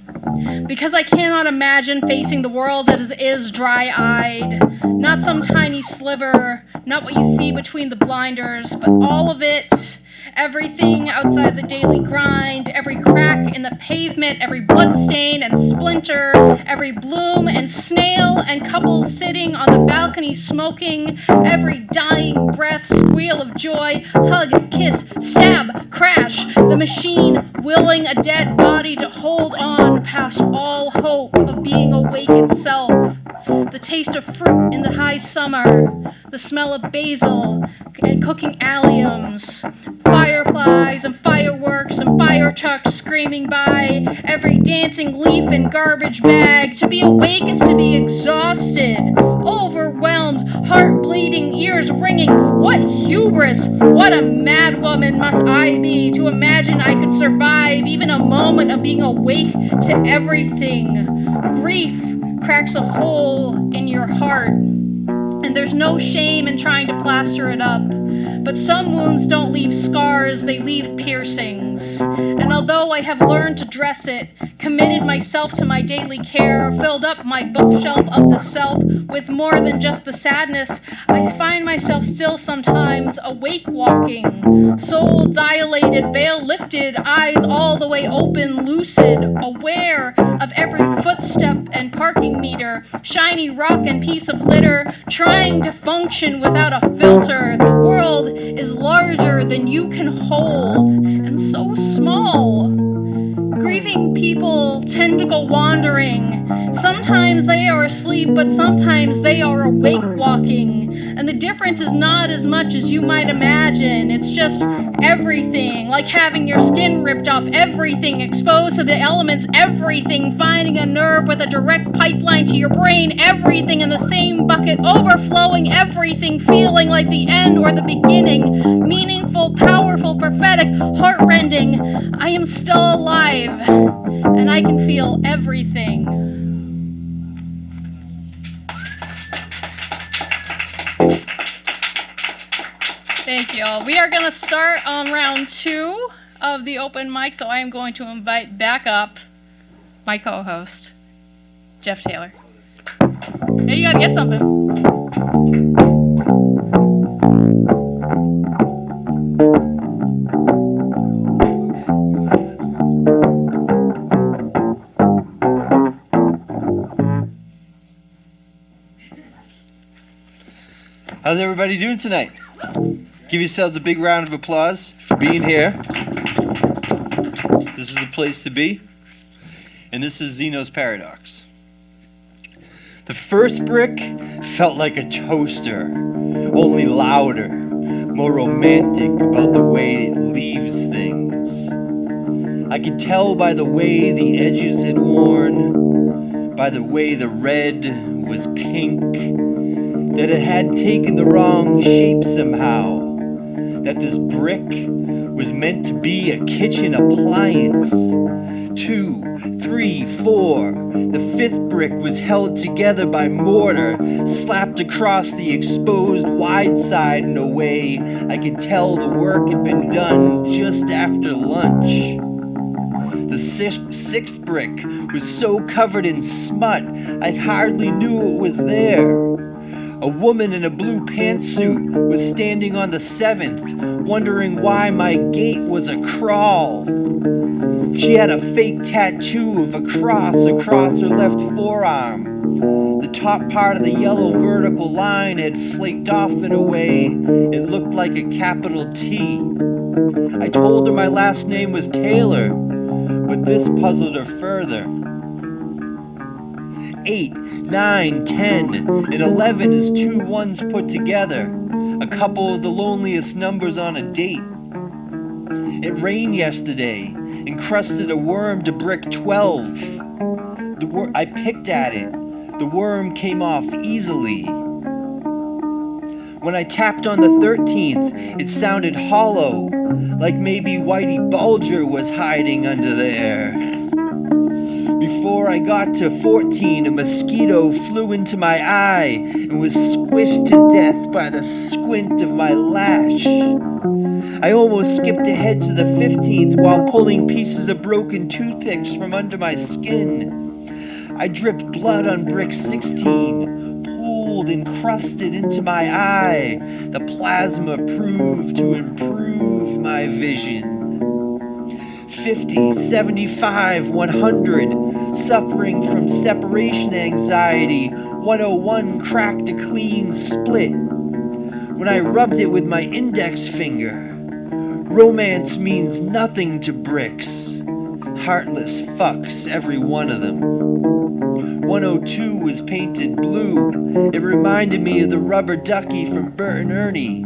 because I cannot imagine facing the world that is dry-eyed, not some tiny sliver, not what you see between the blinders, but all of it, Everything outside the daily grind, every crack in the pavement, every bloodstain and splinter, every bloom and snail and couple sitting on the balcony smoking, every dying breath, squeal of joy, hug, kiss, stab, crash, the machine willing a dead body to hold on past all hope of being awake itself. The taste of fruit in the high summer, the smell of basil and cooking alliums, fireflies and fireworks and fire trucks screaming by, every dancing leaf and garbage bag. To be awake is to be exhausted, overwhelmed, heart bleeding, ears ringing. What hubris, what a mad woman must I be to imagine I could survive even a moment of being awake to everything. Grief cracks a hole in your heart, and there's no shame in trying to plaster it up. But some wounds don't leave scars, they leave piercings. And although I have learned to dress it, committed myself to my daily care, filled up my bookshelf of the self with more than just the sadness, I find myself still sometimes awake walking, soul dilated, veil lifted, eyes all the way open, lucid, aware of every footstep and parking meter, shiny rock and piece of litter, trying to function without a filter. The world is larger than you can hold, and so small. Grieving people tend to go wandering. Sometimes they are asleep, but sometimes they are awake walking. And the difference is not as much as you might imagine. It's just everything, like having your skin ripped off, everything exposed to the elements, everything finding a nerve with a direct pipeline to your brain, everything in the same bucket, overflowing, everything feeling like the end or the beginning, meaningful, powerful, prophetic, heartrending. I am still alive, and I can feel everything. Thank you all. We are going to start on round 2 of the open mic, so I am going to invite back up my co-host, Jeff Taylor. Hey, you got to get something. How's everybody doing tonight? Give yourselves a big round of applause for being here. This is the place to be. And this is Zeno's Paradox. The first brick felt like a toaster, only louder, more romantic about the way it leaves things. I could tell by the way the edges had worn, by the way the red was pink, that it had taken the wrong shape somehow, that this brick was meant to be a kitchen appliance. 2, 3, 4. The 5th brick was held together by mortar, slapped across the exposed wide side in a way I could tell the work had been done just after lunch. The 6th brick was so covered in smut I hardly knew it was there. A woman in a blue pantsuit was standing on the 7th, wondering why my gait was a crawl. She had a fake tattoo of a cross across her left forearm. The top part of the yellow vertical line had flaked off in a way it looked like a capital T. I told her my last name was Taylor, but this puzzled her further. 8, 9, 10, and 11 is 2 ones put together, a couple of the loneliest numbers on a date. It rained yesterday, encrusted a worm to brick 12. I picked at it. The worm came off easily. When I tapped on the 13th, it sounded hollow, like maybe Whitey Bulger was hiding under there. Before I got to 14, a mosquito flew into my eye and was squished to death by the squint of my lash. I almost skipped ahead to the 15th while pulling pieces of broken toothpicks from under my skin. I dripped blood on brick 16, pooled and crusted into my eye. The plasma proved to improve my my vision. 50, 75, 100, suffering from separation anxiety. 101 cracked a clean split when I rubbed it with my index finger. Romance means nothing to bricks. Heartless fucks, every one of them. 102 was painted blue. It reminded me of the rubber ducky from Bert and Ernie.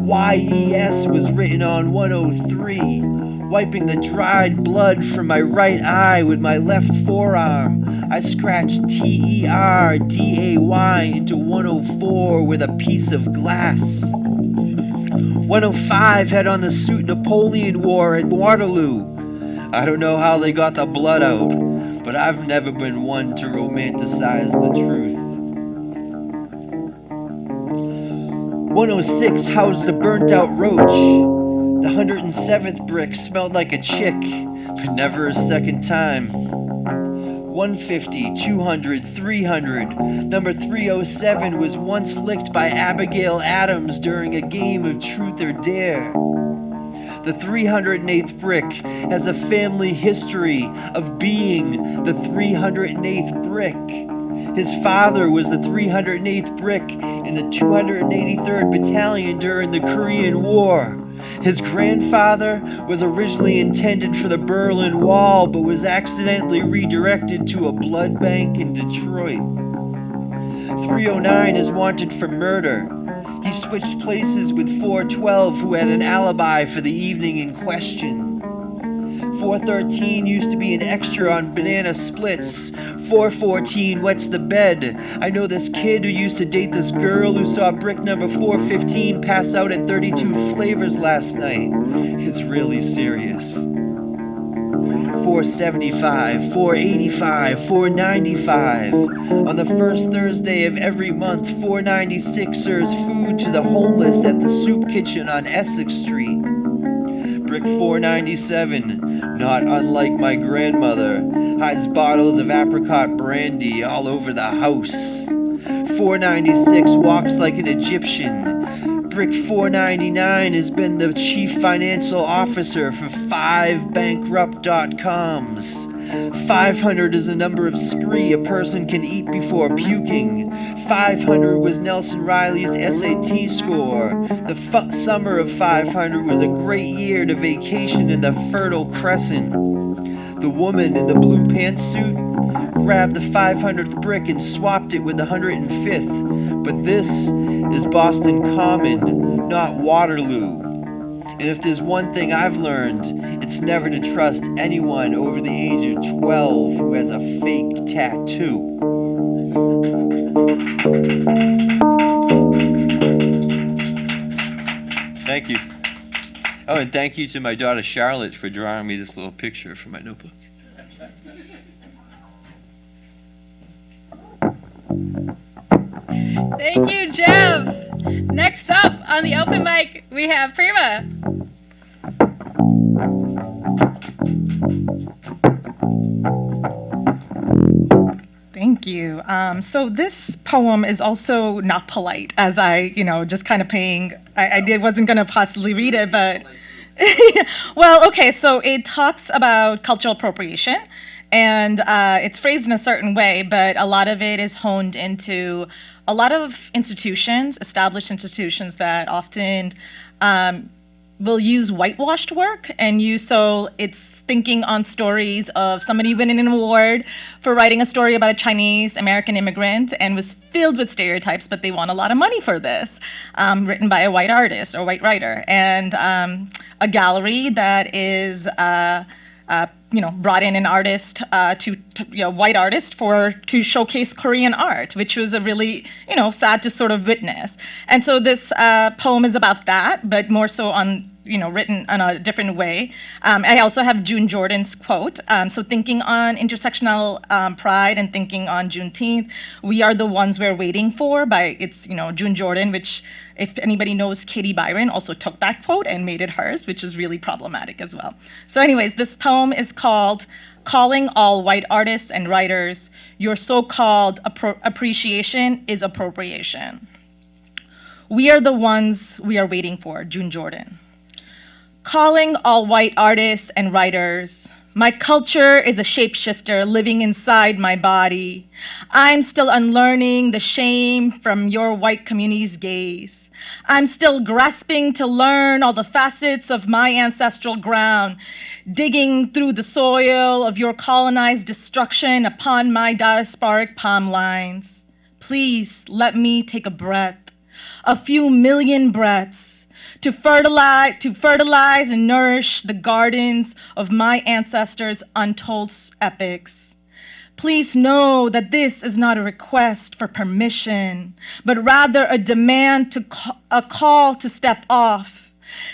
YES was written on 103, wiping the dried blood from my right eye with my left forearm. I scratched TERDAY into 104 with a piece of glass. 105 had on the suit Napoleon wore at Waterloo. I don't know how they got the blood out, but I've never been one to romanticize the truth. 106 housed a burnt-out roach. The 107th brick smelled like a chick, but never a second time. 150, 200, 300. Number 307 was once licked by Abigail Adams during a game of Truth or Dare. The 308th brick has a family history of being the 308th brick. His father was the 308th brick in the 283rd Battalion during the Korean War. His grandfather was originally intended for the Berlin Wall, but was accidentally redirected to a blood bank in Detroit. 309 is wanted for murder. He switched places with 412, who had an alibi for the evening in question. 413 used to be an extra on Banana Splits. 414 wets the bed. I know this kid who used to date this girl who saw brick number 415 pass out at 32 Flavors last night. It's really serious. 475, 485, 495. On the first Thursday of every month, 496 serves food to the homeless at the soup kitchen on Essex Street. Brick 497, not unlike my grandmother, hides bottles of apricot brandy all over the house. 496 walks like an Egyptian. Brick 499 has been the chief financial officer for 5 bankrupt.coms. 500 is the number of spree a person can eat before puking. 500 was Nelson Riley's SAT score. The summer of 500 was a great year to vacation in the Fertile Crescent. The woman in the blue pantsuit grabbed the 500th brick and swapped it with the 105th. But this is Boston Common, not Waterloo. And if there's one thing I've learned, it's never to trust anyone over the age of 12 who has a fake tattoo. Thank you. Oh, and thank you to my daughter Charlotte for drawing me this little picture for my notebook. Thank you, Jeff. Next up on the open mic, we have Prema. Thank you. So this poem is also not polite, as I, just kind of wasn't going to possibly read it, but, well, okay, so it talks about cultural appropriation, and it's phrased in a certain way, but a lot of it is honed into a lot of institutions, established institutions that often will use whitewashed work, and so it's thinking on stories of somebody winning an award for writing a story about a Chinese American immigrant and was filled with stereotypes, but they want a lot of money for this, written by a white artist or white writer, and a gallery that is brought in an artist white artist to showcase Korean art, which was a really sad to sort of witness. And so this poem is about that, but more so on written in a different way. I also have June Jordan's quote. So thinking on intersectional pride and thinking on Juneteenth, we are the ones we're waiting for by June Jordan, which if anybody knows Katie Byron also took that quote and made it hers, which is really problematic as well. So anyways, this poem is called Calling All White Artists and Writers, Your So-Called Appreciation is Appropriation. We are the ones we are waiting for, June Jordan. Calling all white artists and writers. My culture is a shapeshifter living inside my body. I'm still unlearning the shame from your white community's gaze. I'm still grasping to learn all the facets of my ancestral ground, digging through the soil of your colonized destruction upon my diasporic palm lines. Please let me take a breath, a few million breaths, to fertilize and nourish the gardens of my ancestors' untold epics. Please know that this is not a request for permission, but rather a demand a call to step off.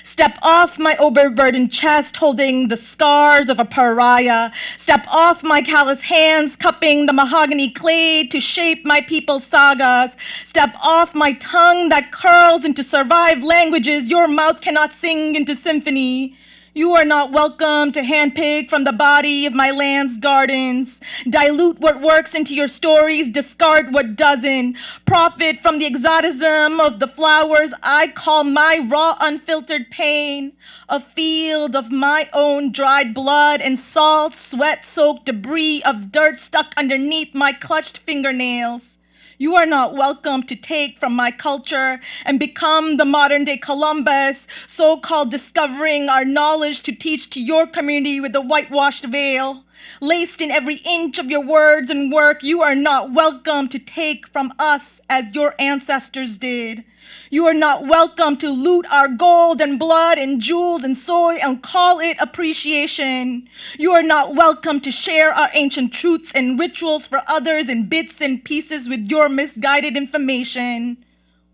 Step off my overburdened chest holding the scars of a pariah. Step off my callous hands cupping the mahogany clay to shape my people's sagas. Step off my tongue that curls into survived languages your mouth cannot sing into symphony. You are not welcome to handpick from the body of my land's gardens. Dilute what works into your stories, discard what doesn't. Profit from the exoticism of the flowers I call my raw, unfiltered pain. A field of my own dried blood and salt, sweat-soaked debris of dirt stuck underneath my clutched fingernails. You are not welcome to take from my culture and become the modern-day Columbus, so-called discovering our knowledge to teach to your community with a whitewashed veil. Laced in every inch of your words and work, you are not welcome to take from us as your ancestors did. You are not welcome to loot our gold and blood and jewels and soy and call it appreciation. You are not welcome to share our ancient truths and rituals for others in bits and pieces with your misguided information.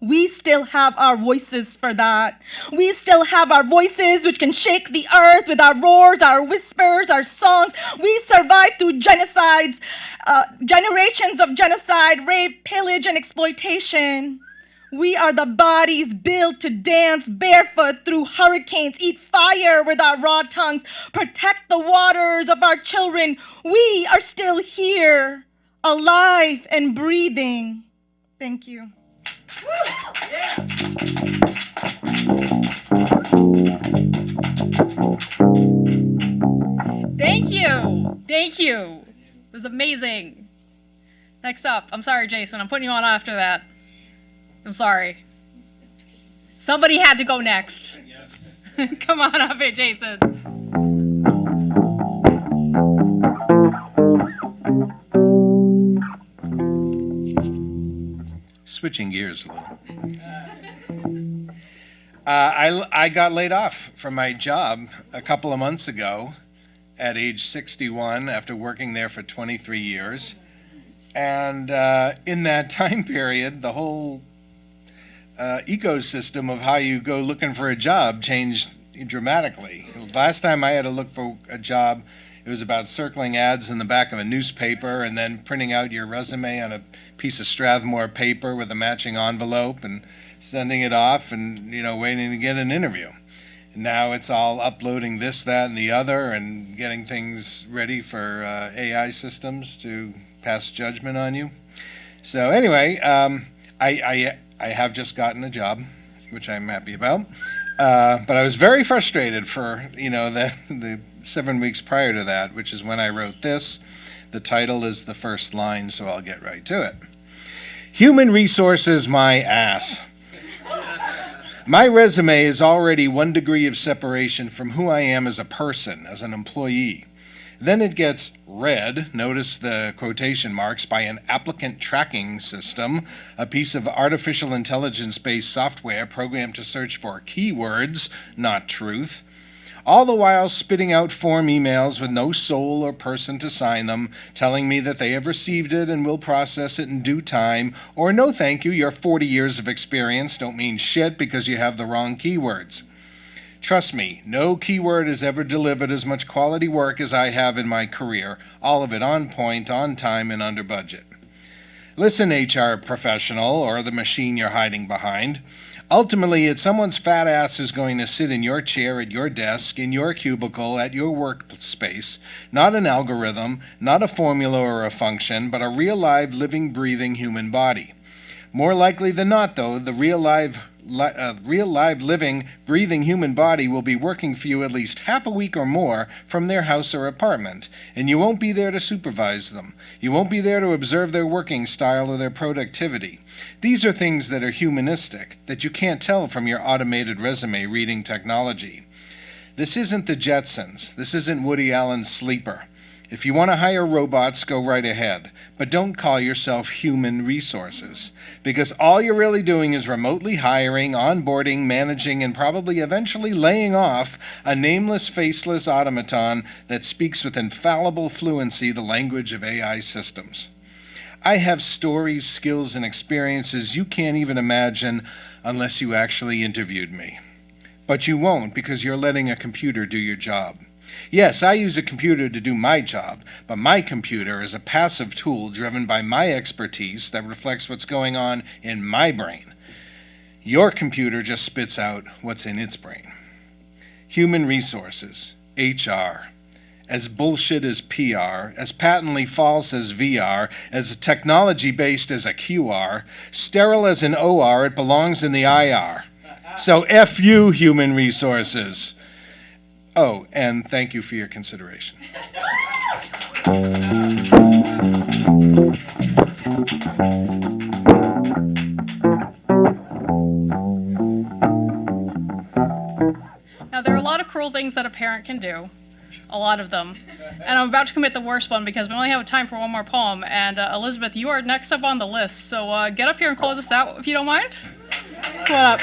We still have our voices for that. We still have our voices which can shake the earth with our roars, our whispers, our songs. We survived through genocides, generations of genocide, rape, pillage, and exploitation. We are the bodies built to dance barefoot through hurricanes, eat fire with our raw tongues, protect the waters of our children. We are still here, alive and breathing. Thank you. Thank you. Thank you. It was amazing. Next up, I'm sorry, Jason. I'm putting you on after that. I'm sorry. Somebody had to go next. Come on up here, Jason. Switching gears a little. I got laid off from my job a couple of months ago at age 61 after working there for 23 years. And in that time period, the whole ecosystem of how you go looking for a job changed dramatically. Last time I had to look for a job, it was about circling ads in the back of a newspaper and then printing out your resume on a piece of Strathmore paper with a matching envelope and sending it off and, waiting to get an interview. And now it's all uploading this, that, and the other and getting things ready for AI systems to pass judgment on you. So anyway, I have just gotten a job, which I'm happy about. But I was very frustrated for, the 7 weeks prior to that, which is when I wrote this. The title is the first line, so I'll get right to it. Human resources, my ass. My resume is already 1 degree of separation from who I am as a person, as an employee. Then it gets read, notice the quotation marks, by an applicant tracking system, a piece of artificial intelligence-based software programmed to search for keywords, not truth, all the while spitting out form emails with no soul or person to sign them, telling me that they have received it and will process it in due time, or no thank you, your 40 years of experience don't mean shit because you have the wrong keywords. Trust me, no keyword has ever delivered as much quality work as I have in my career, all of it on point, on time, and under budget. Listen, HR professional, or the machine you're hiding behind. Ultimately, it's someone's fat ass who's going to sit in your chair at your desk, in your cubicle, at your workspace. Not an algorithm, not a formula or a function, but a real live, living, breathing human body. More likely than not, though, the real live real live living, breathing human body will be working for you at least half a week or more from their house or apartment, and you won't be there to supervise them. You won't be there to observe their working style or their productivity. These are things that are humanistic, that you can't tell from your automated resume reading technology. This isn't the Jetsons. This isn't Woody Allen's Sleeper. If you want to hire robots, go right ahead, but don't call yourself human resources, because all you're really doing is remotely hiring, onboarding, managing, and probably eventually laying off a nameless, faceless automaton that speaks with infallible fluency the language of AI systems. I have stories, skills, and experiences you can't even imagine unless you actually interviewed me. But you won't, because you're letting a computer do your job. Yes, I use a computer to do my job, but my computer is a passive tool driven by my expertise that reflects what's going on in my brain. Your computer just spits out what's in its brain. Human resources, HR, as bullshit as PR, as patently false as VR, as technology-based as a QR, sterile as an OR, it belongs in the IR. So F you, human resources. Oh, and thank you for your consideration. Now, there are a lot of cruel things that a parent can do. A lot of them. And I'm about to commit the worst one because we only have time for one more poem. And Elizabeth, you are next up on the list. So get up here and close us out if you don't mind. Come on up.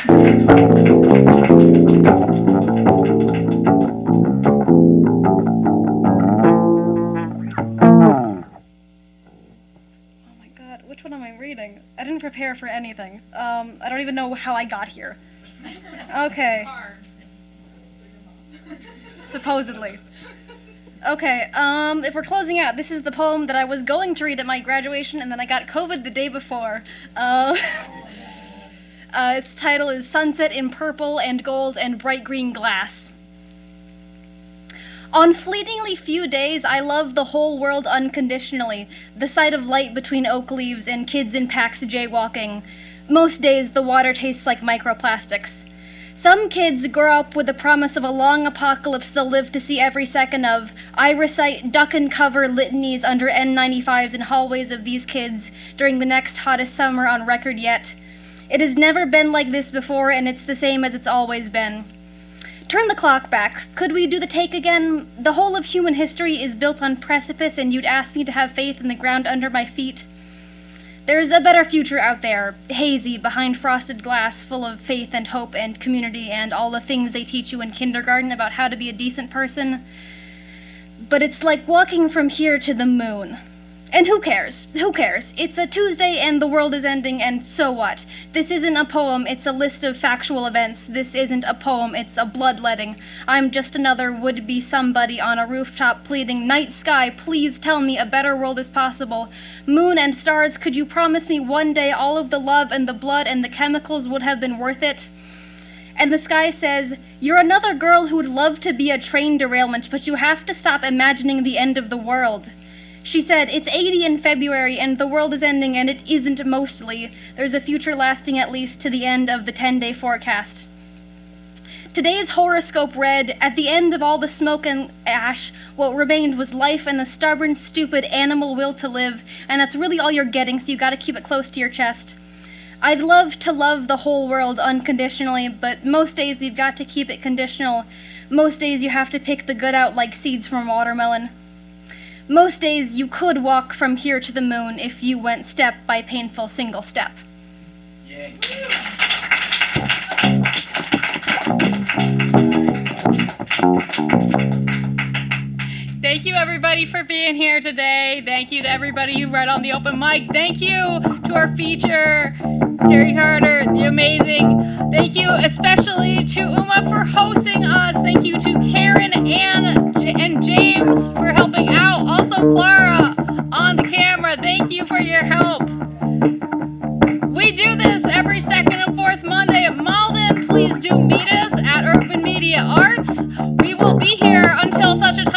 Which one am I reading? I didn't prepare for anything. I don't even know how I got here. Okay. Supposedly. Okay, if we're closing out, this is the poem that I was going to read at my graduation, and then I got COVID the day before. Its title is Sunset in Purple and Gold and Bright Green Glass. On fleetingly few days, I love the whole world unconditionally, the sight of light between oak leaves and kids in packs jaywalking. Most days, the water tastes like microplastics. Some kids grow up with the promise of a long apocalypse they'll live to see every second of. I recite duck and cover litanies under N95s in hallways of these kids during the next hottest summer on record yet. It has never been like this before, and it's the same as it's always been. Turn the clock back. Could we do the take again? The whole of human history is built on precipice, and you'd ask me to have faith in the ground under my feet. There's a better future out there, hazy, behind frosted glass, full of faith and hope and community and all the things they teach you in kindergarten about how to be a decent person. But it's like walking from here to the moon. And who cares? Who cares? It's a Tuesday and the world is ending, and so what? This isn't a poem, it's a list of factual events. This isn't a poem, it's a bloodletting. I'm just another would-be somebody on a rooftop pleading, night sky, please tell me a better world is possible. Moon and stars, could you promise me one day all of the love and the blood and the chemicals would have been worth it? And the sky says, you're another girl who would love to be a train derailment, but you have to stop imagining the end of the world. She said, it's 80 in February and the world is ending, and it isn't mostly. There's a future lasting at least to the end of the 10-day forecast. Today's horoscope read, at the end of all the smoke and ash, what remained was life and the stubborn, stupid animal will to live, and that's really all you're getting, so you gotta keep it close to your chest. I'd love to love the whole world unconditionally, but most days we've got to keep it conditional. Most days you have to pick the good out like seeds from watermelon. Most days you could walk from here to the moon if you went step by painful single step. Yay. Thank you, everybody, for being here today. Thank you to everybody who read on the open mic. Thank you to our feature, Terry Carter, the amazing. Thank you especially to Uma for hosting us. Thank you to Karen and James for helping out. Also, Clara on the camera. Thank you for your help. We do this every second and fourth Monday at Malden. Please do meet us at Urban Media Arts. We will be here until such a